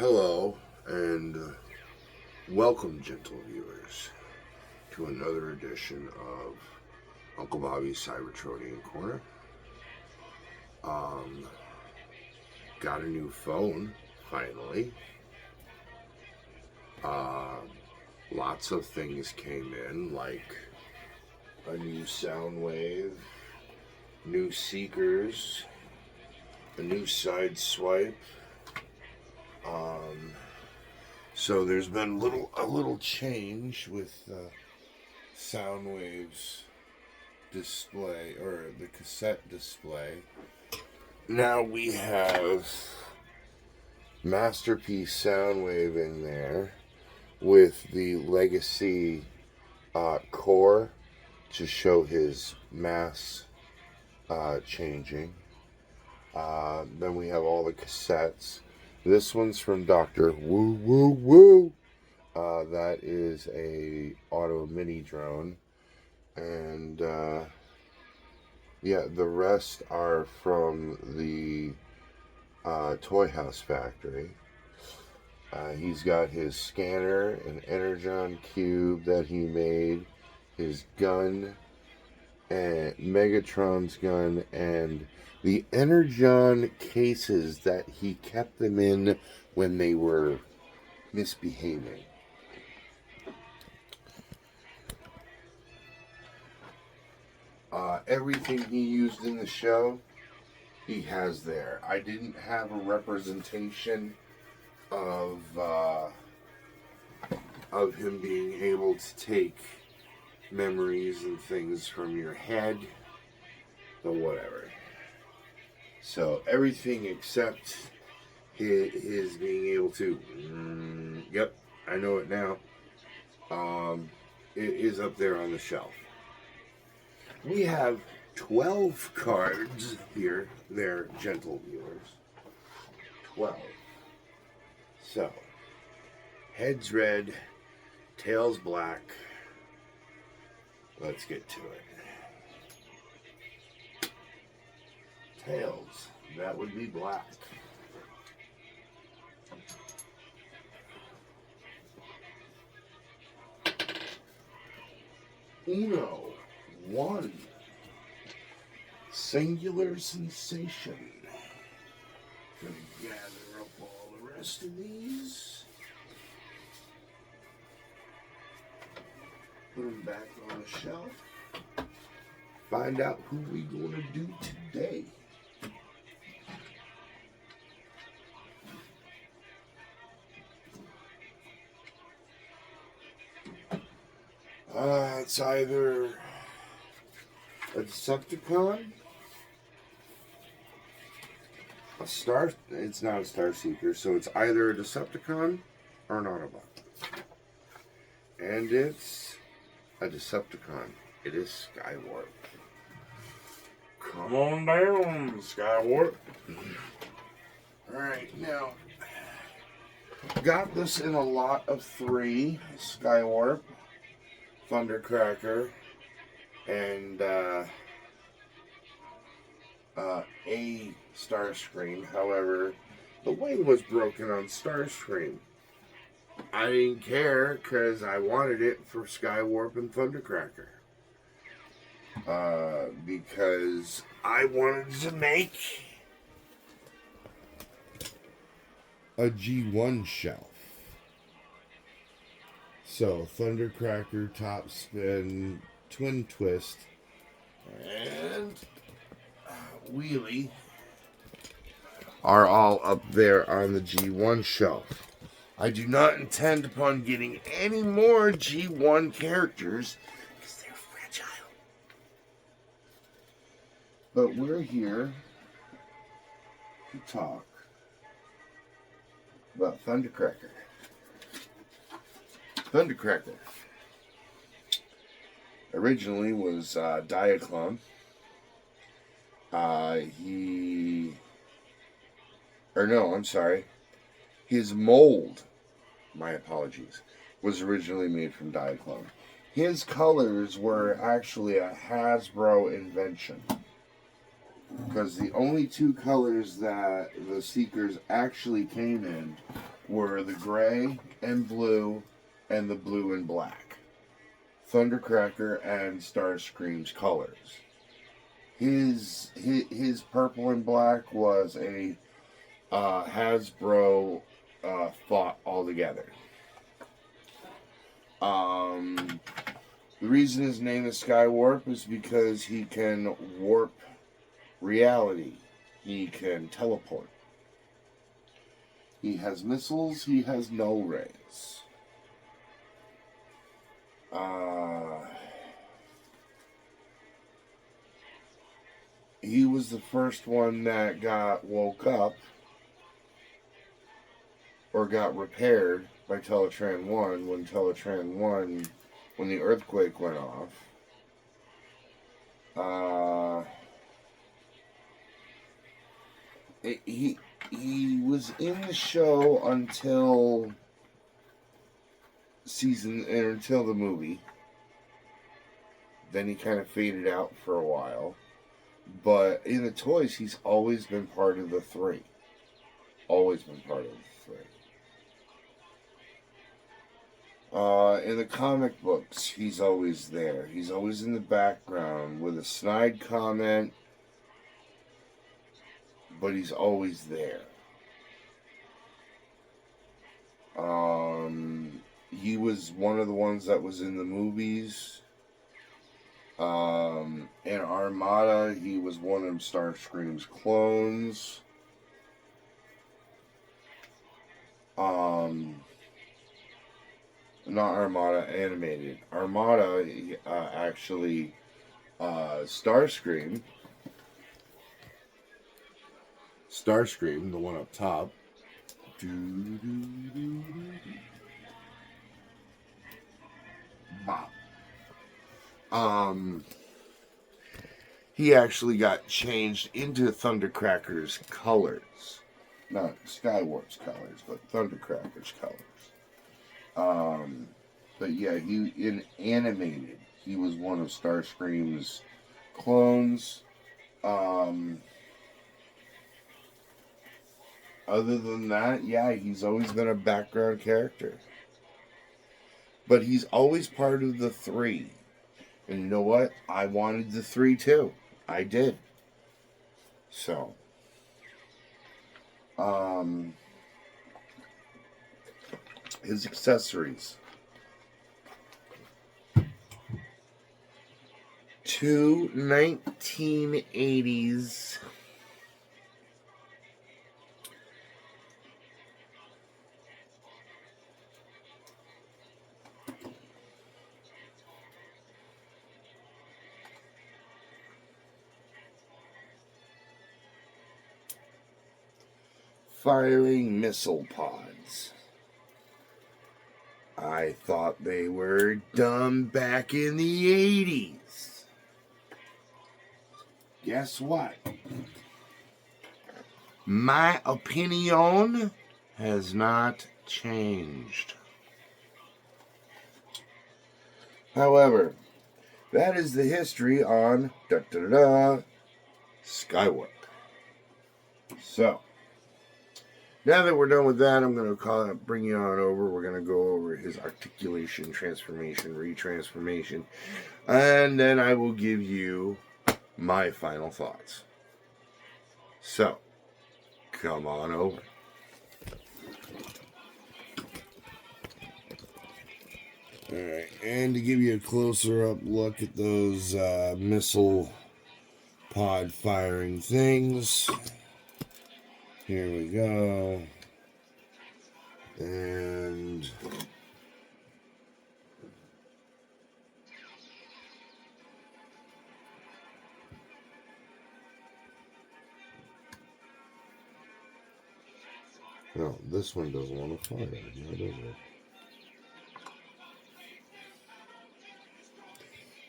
Hello, and welcome, gentle viewers, to another edition of Uncle Bobby's Cybertronian Corner. Got a new phone, finally. Lots of things came in, like a new sound wave, new seekers, a new side swipe. So there's been a little change with Soundwave's display, or the cassette display. Now we have Masterpiece Soundwave in there with the Legacy core to show his mass changing. Then we have all the cassettes. This one's from Dr. Woo Woo Woo. That is a auto mini drone. And yeah, the rest are from the Toy House Factory. He's got his scanner, an Energon cube that he made, his gun, and Megatron's gun, and the Energon cases that he kept them in when they were misbehaving. Everything he used in the show, he has there. I didn't have a representation of him being able to take memories and things from your head, but whatever. So everything except his being able to, yep, I know it now, it is up there on the shelf. We have 12 cards here, there, gentle viewers. 12. So, head's red, tail's black. Let's get to it. Tails, that would be black. Uno, one. Singular sensation. Gonna gather up all the rest of these. Put them back on the shelf. Find out who we gonna do today. It's either a Decepticon, a Star. It's not a Star Seeker, so it's either a Decepticon or an Autobot. And it's a Decepticon. It is Skywarp. Come on down, Skywarp. Alright, now, got this in a lot of 3. Skywarp, Thundercracker, and a Starscream. However, the wing was broken on Starscream. I didn't care because I wanted it for Skywarp and Thundercracker. Because I wanted to make a G1 shelf. So, Thundercracker, Top Spin, Twin Twist, and Wheelie are all up there on the G1 shelf. I do not intend upon getting any more G1 characters because they're fragile. But we're here to talk about Thundercracker. Thundercracker originally was Diaclone. His mold, my apologies, was originally made from Diaclone. His colors were actually a Hasbro invention. Because the only 2 colors that the Seekers actually came in were the gray and blue and the blue and black. Thundercracker and Starscream's colors. His purple and black was a Hasbro thought altogether. The reason his name is Skywarp is because he can warp reality. He can teleport. He has missiles. He has null rays. He was the first one that got woke up or got repaired by Teletran 1 when Teletran 1, when the earthquake went off. He was in the show until the movie. Then he kind of faded out for a while. But in the toys, he's always been part of the three. Always been part of the three. In the comic books, he's always there. He's always in the background with a snide comment, but he's always there. He was one of the ones that was in the movies. In Armada, he was one of Starscream's clones. Not Armada, animated. Armada, actually, Starscream, the one up top. Bop. He actually got changed into Thundercracker's colors. Not Skywarp's colors, but Thundercracker's colors. But yeah, in animated, he was one of Starscream's clones. Other than that, yeah, he's always been a background character. But he's always part of the three. And you know what? I wanted the three too. I did. So. His accessories. 2 1980s firing missile pods. I thought they were dumb back in the 80s. Guess what? My opinion has not changed. However, that is the history on Skywarp. So, now that we're done with that, I'm going to bring you on over. We're going to go over his articulation, transformation, retransformation, and then I will give you my final thoughts. So, come on over. Alright, and to give you a closer up look at those missile pod firing things. Here we go. And no, this one doesn't want to fire, now does it?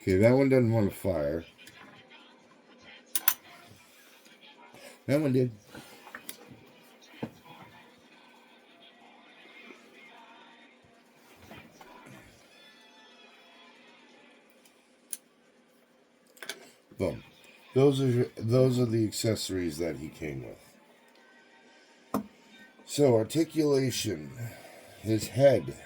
Okay, that one doesn't want to fire. That one did. Boom. Those are the accessories that he came with. So, articulation. His head.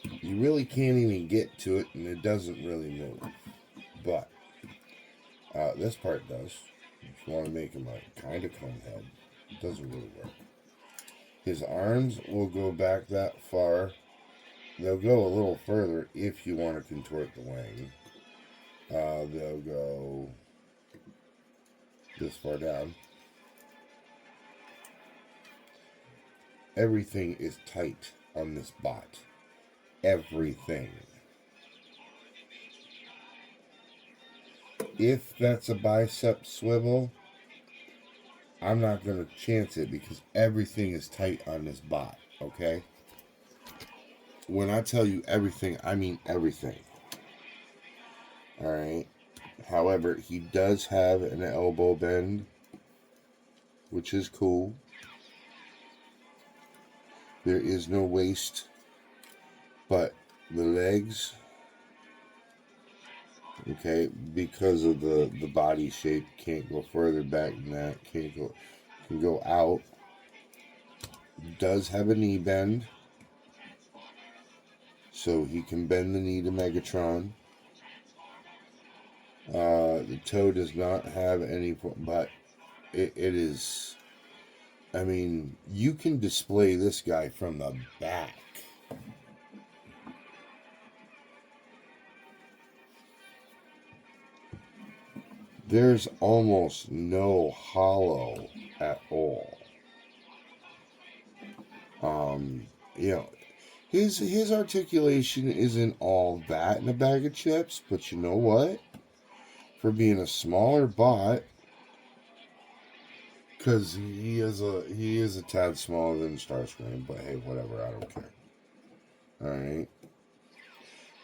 You really can't even get to it, and it doesn't really move. But this part does. If you want to make him a kind of cone head, it doesn't really work. His arms will go back that far. They'll go a little further if you want to contort the wing. They'll go this far down. Everything is tight on this bot. Everything. If that's a bicep swivel, I'm not going to chance it because everything is tight on this bot, okay? When I tell you everything, I mean everything. Alright? However, he does have an elbow bend, which is cool. There is no waist, but the legs, okay, because of the body shape, can't go further back than that, can go out. Does have a knee bend, so he can bend the knee to Megatron. The toe does not have any, but it is, I mean, you can display this guy from the back. There's almost no hollow at all. You know, his articulation isn't all that in a bag of chips, but you know what? For being a smaller bot, because he is a tad smaller than Starscream, but hey, whatever, I don't care. Alright.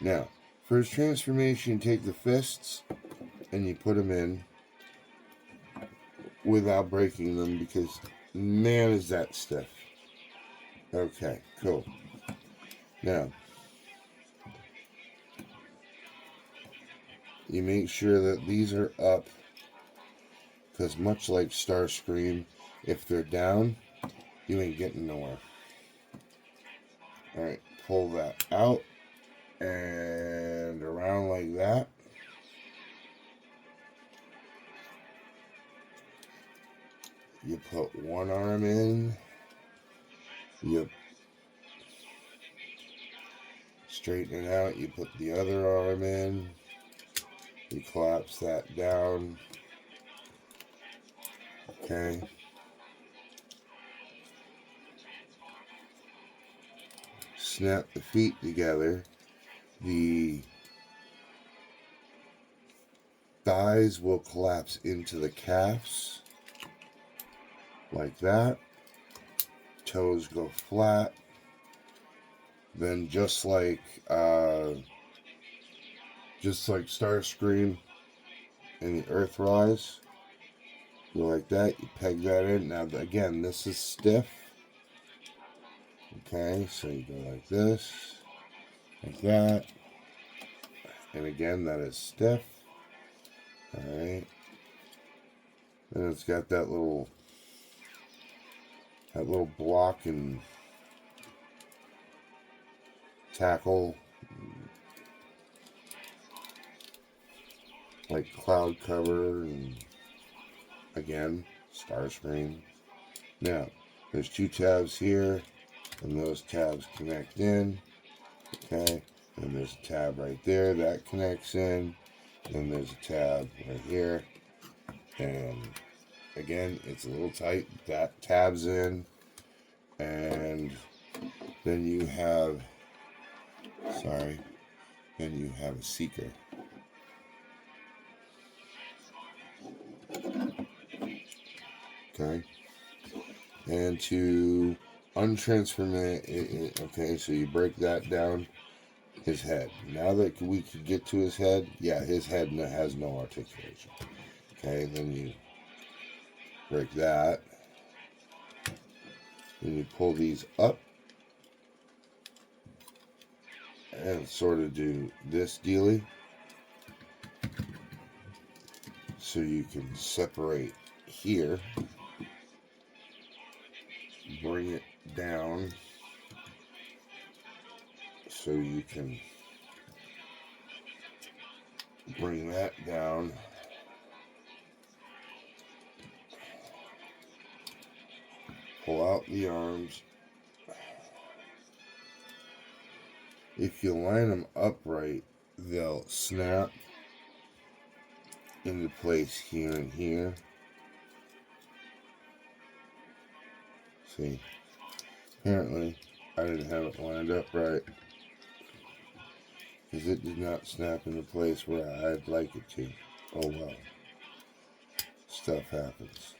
Now, for his transformation, you take the fists and you put them in without breaking them because, man, is that stiff. Okay, cool. Now, you make sure that these are up because much like Starscream, if they're down, you ain't getting nowhere. Alright, pull that out and around like that. You put one arm in, you straighten it out, you put the other arm in, you collapse that down, okay. Snap the feet together, the thighs will collapse into the calves, like that, toes go flat, then just like Starscream and the Earthrise, go like that, you peg that in. Now again, this is stiff, okay, so you go like this, like that, and again that is stiff. Alright, then it's got that little block and tackle, like cloud cover, and again, Starscream. Now, there's two tabs here, and those tabs connect in, okay, and there's a tab right there that connects in, and there's a tab right here, and again, it's a little tight, that tabs in, and then you have, then you have a seeker. Okay, and to untransform it, okay, so you break that down, his head. Now that we could get to his head, yeah, his head has no articulation. Okay, then you break that, then you pull these up, and sort of do this dealy, so you can separate here. bring it down so you can bring that down. Pull out the arms. If you line them upright, they'll snap into place here and here. See, apparently I didn't have it lined up right because it did not snap into place where I'd like it to. Oh well, stuff happens.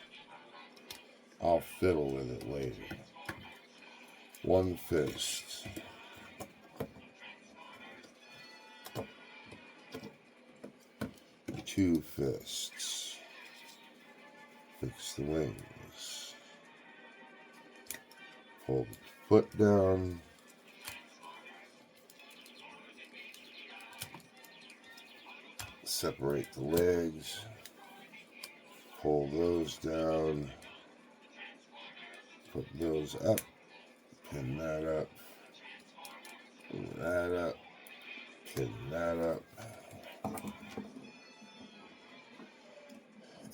I'll fiddle with it later. One fist. Two fists. Fix the wings. Pull the foot down. Separate the legs. Pull those down. Put those up. Pin that up. Pin that up. Pin that up.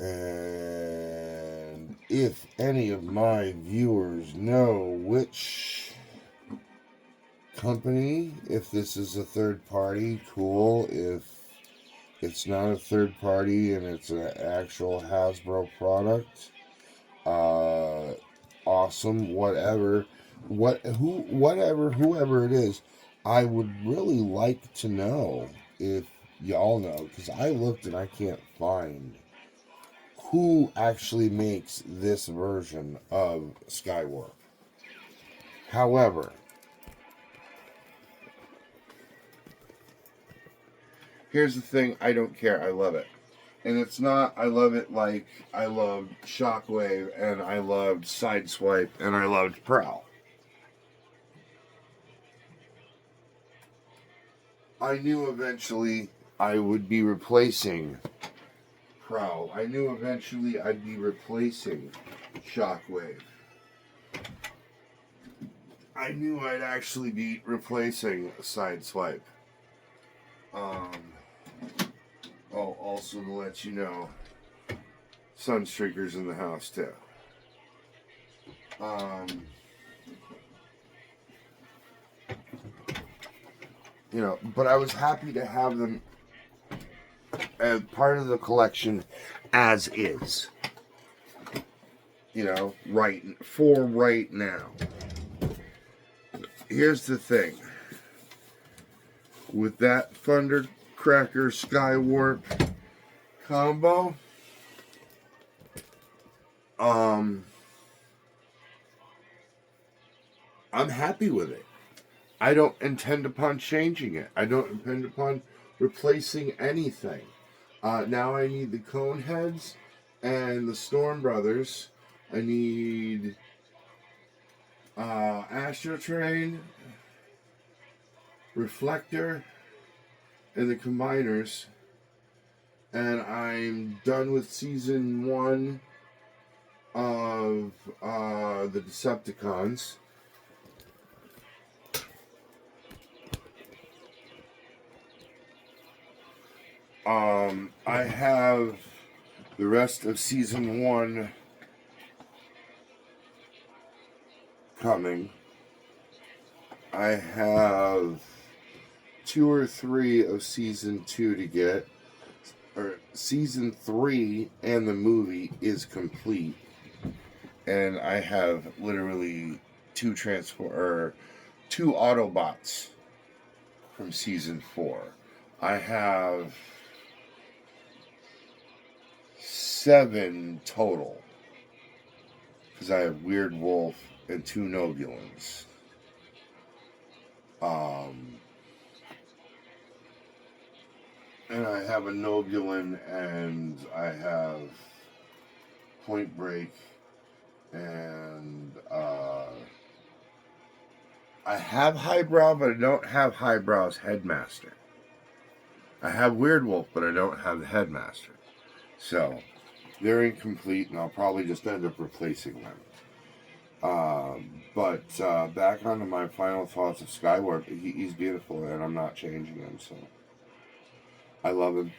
And if any of my viewers know which company, if this is a third party, cool. If it's not a third party and it's an actual Hasbro product, awesome. Whatever it is, I would really like to know if y'all know, because I looked and I can't find who actually makes this version of Skywarp. However, here's the thing, I don't care, I love it. And it's not, I love it like I loved Shockwave, and I loved Sideswipe, and I loved Prowl. I knew eventually I would be replacing Prowl. I knew eventually I'd be replacing Shockwave. I knew I'd actually be replacing Sideswipe. Oh, also to let you know, Sunstreaker's in the house too. You know, but I was happy to have them as part of the collection as is. You know, right now. Here's the thing. With that Thundercracker Skywarp combo, I'm happy with it. I don't intend upon changing it. I don't intend upon replacing anything. Now I need the Cone Heads and the Storm Brothers. I need Astro Train, Reflector, and the Combiners. And I'm done with season 1 of the Decepticons. I have the rest of season 1 coming. I have 2 or 3 of season 2 to get. Or season 3 and the movie is complete. And I have literally 2 Autobots from season 4. I have 7 total, because I have Weird Wolf and 2 Nobulans. And I have a Nobulan, and I have Point Break, and I have Highbrow, but I don't have Highbrow's Headmaster. I have Weird Wolf, but I don't have the Headmaster. So, they're incomplete, and I'll probably just end up replacing them. But back onto my final thoughts of Skywarp. He's beautiful, and I'm not changing him. So I love him.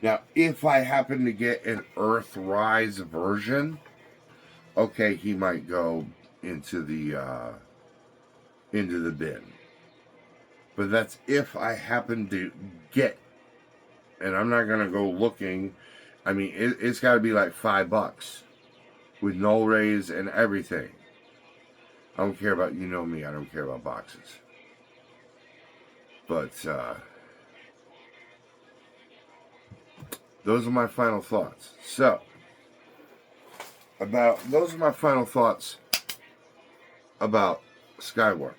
Now, if I happen to get an Earthrise version, okay, he might go into the bin. But that's if I happen to get, and I'm not gonna go looking. I mean, it's got to be like $5 with no raise and everything. I don't care about, you know me, I don't care about boxes. But those are my final thoughts. So, those are my final thoughts about Skywarp.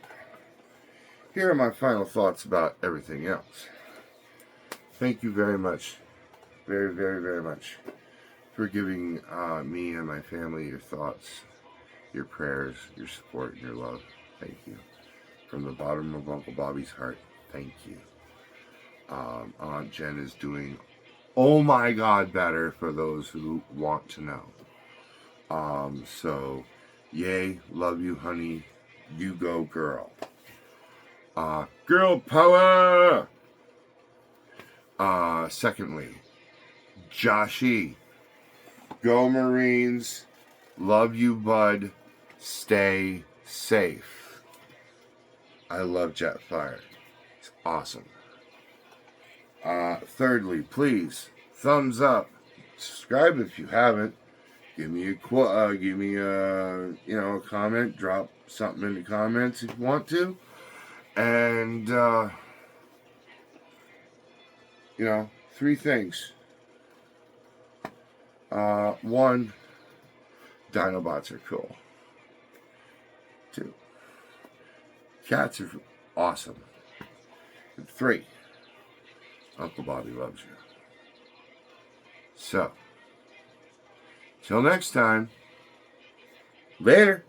Here are my final thoughts about everything else. Thank you very much, very, very, very much, for giving me and my family your thoughts, your prayers, your support, and your love. Thank you. From the bottom of Uncle Bobby's heart, thank you. Aunt Jen is doing, oh my God, better, for those who want to know. So, yay, love you, honey. You go, girl. Girl power! Secondly, Joshy, go Marines. Love you, bud. Stay safe. I love Jetfire. It's awesome. Thirdly, please, thumbs up. Subscribe if you haven't. Give me a a comment. Drop something in the comments if you want to. And 3 things. 1, Dinobots are cool. 2, cats are awesome. And 3, Uncle Bobby loves you. So, till next time, later.